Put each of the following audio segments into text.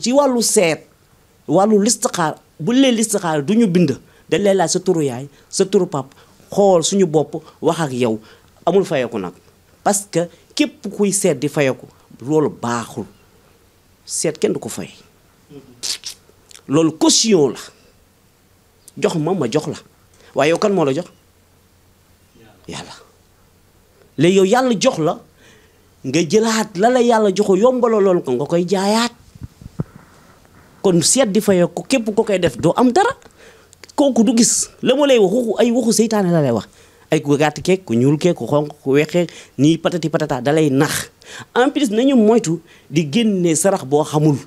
ci wàllu seet wàllu listixaar bu lee listixaar du ñu bind dañ lay laaj sa turu yaay sa turu pap xool suñu bopp wax ak yow amul fayeku nag parce que képp kuy seet di fayeku loolu baaxul seet kenn du ko fay loolu caution la jox ma jox la waaye yow kan moo la jox yàlla léegi yow yàlla jox la nga jëlaat la la yàlla joxo yombaloo loolu ko nga koy jaayaat kon seet di fayeku képp ko koy def doo am dara kooku du gis la ma lay wax ay waxu seytaane la lay wax ay ku gàtt keek ku ñuul keek ku xonq ku weexee nii patati patata da lay nax en plus nañu moytu di génne sarax boo xamul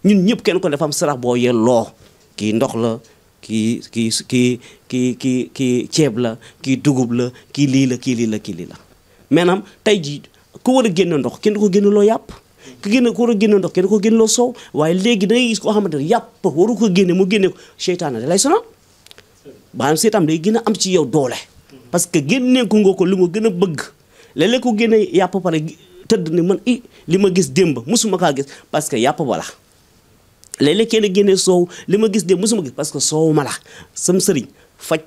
ñun ñëpp kenn ko dafa am sarax boo yelloo kii ndox la kii ceeb la kii dugub la kii lii la kii lii la kii lii la maanaam tey jii ku war a génne ndox kenn du ko génne loo yàpp ku war a génne ndox kenn du ko génne loo soow waaye léegi da ngay gis koo xamante ne yàpp waru ko génne mu génne ko seytaane da lay sonal maanaam seytaan day gën a am ci yow doole parce que génne ko nga ko li mu gën a bëgg léeg-léeg ko génne yàpp pare tëdd ne man li ma gis démb musuma kaa gis parce que yàpp bala léeg-léeg kenn génne soow li ma gis démb musuma gis parce que soow ma la sam sëriñ faj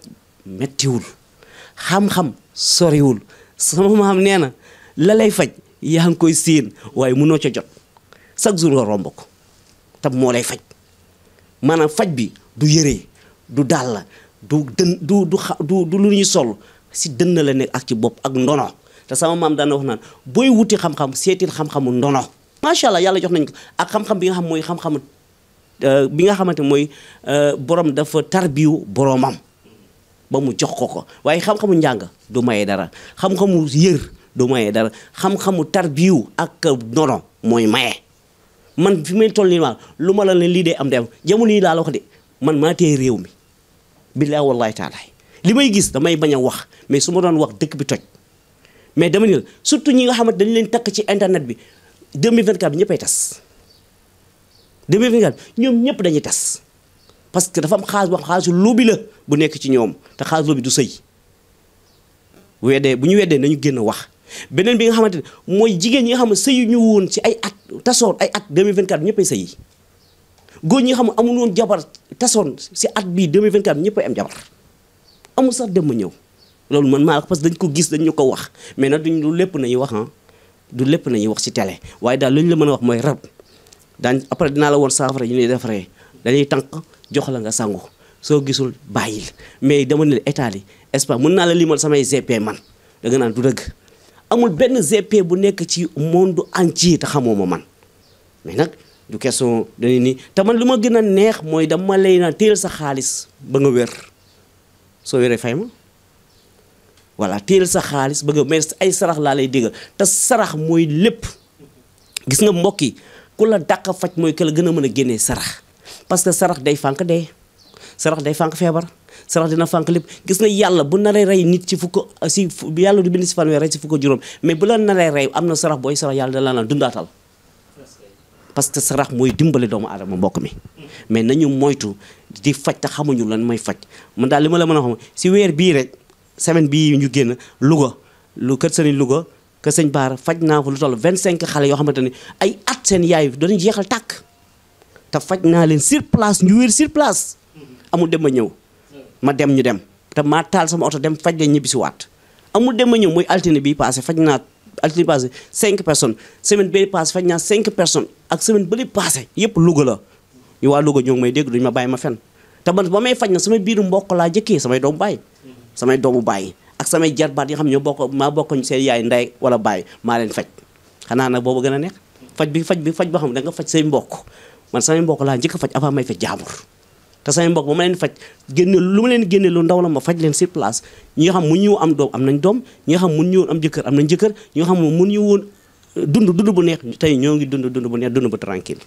mettiwul xam-xam soriwul sama maam nee na la lay faj yaa ngi koy séen waaye mënoo ca jot chaque jour nga romb ko te moo lay faj maanaam faj bi du yëree du dàll du dën du lu ñuy sol si dënn la nekk ak ci bopp ak ndono te sama maam daan na wax naan booy wuti xam-xam seetil xam-xamu ndono macha allah yàlla jox nañ ko ak xam-xam bi nga xam mooy xam-xamu bi nga xamante mooy borom dafa tarbiyu boromam ba mu jox ko waaye xam-xamu njàng du maye dara xam-xamu yër du maye dara xam-xamu tarbiyu ak ndono mooy maye man fi may toll nii ma lu ma la ne lii dee am dem jamono yi laa la wax de man maa tee réew mi billahi wallahi taala li may gis damay bañ a wax mais su ma doon wax dëkk bi toj mais dama ni la surtout ñi nga xamante dañu leen takk ci internet bi 2024 bi ñëppay tas 2024 bi ñoom ñëpp dañuy tas parce que dafa am xaalis boo xam xaalisu lóobi la bu nekk ci ñoom te xaalis lóobi du sëy bu ñu weddee nañu génn wax beneen bi nga xamante ne mooy jigéen ñi nga xam ne sëyu ñu woon ci ay at tasoon ay at 2024 bi ñëppay sëyi góor ñi nga xam ne amul woon jabar tasoon si at bii 2024 ñëpp am jabar amul sax dem ma ñëw loolu man maa parce que dañ ko gis dañ ñu ko wax mais nag duñ du lépp nañuy wax du lépp nañuy wax si télé waaye daal lu ñu la mën a wax mooy rab daan après dinaa la woon saafara yi ñuy defaree dañuy tànk jox la nga sangu soo gisul bàyyil mais dama ne état yi Espagne mën naa la limal samay GP man da nga naan du dëgg amul benn GP bu nekk ci monde entier te xamoo ma man mais nag du question dañuy nii te man lu ma gën a neex mooy dama lay naan téel sa xaalis ba nga wér soo wéree fay ma voilà téel sa xaalis ba nga mais ay sarax laa lay déggal te sarax mooy lépp gis nga mbokk yi ku la dàq faj mooy que la gën a mën a génnee sarax parce que sarax day fànk dee sarax day fànk feebar sarax dina fànk lépp gis nga yàlla bu naree rey nit ci fukk si yàlla du bind si fanweer rey si fukk juróom mais bu la naree rey am na sarax booy sarax yàlla da la naan dundaatal parce que sarax mooy dimbale doomu aadama mbokk mi mais nañu moytu di faj te xamuñu lan mooy faj man daal li ma la mën a xam si weer bii rek semaine bii ñu génn Louga kër sëriñ Louga kër sëñ Baara faj naa fa lu toll 25 xale yoo xamante ne ay at seen yaay dañuy jeexal tàkk te faj naa leen sur place ñu wér sur place amul dem ma ñëw ma dem ñu dem te maa taal sama oto dem faj leen ñibbi si waat amul dem ma ñëw mooy altine bii passé faj naa altine passé 5 personnes semaine bii passé faj naa 5 personnes ak semaine bële passé yëpp Louga la ñu waa Louga ñoo ngi may dégg duñu ma bàyyi ma fen te man ba may faj na samay biiru mbokk laa jëkkee samay doomu bàyyi samay doomu bàyyi ak samay jarbaat yi xam ne ñoo bokk maa bokk seen yaay ndey wala bàyyi maa leen faj xanaa nag boobu gën a neex faj boo xam ne da nga faj say mbokk man samay mbokk laa njëkk a faj avant may faj jaambur te samay mbokk ba ma leen faj génne lu ma leen génne lu ndaw la ma faj leen sur place ñi nga xam mun ñu am doom am nañ doom ñi nga xam mun ñu woon am jëkkër am nañ jëkkër ñi nga xam mun ñu woon dund bu neex tey ñoo ngi dund bu neex dund bu tranquille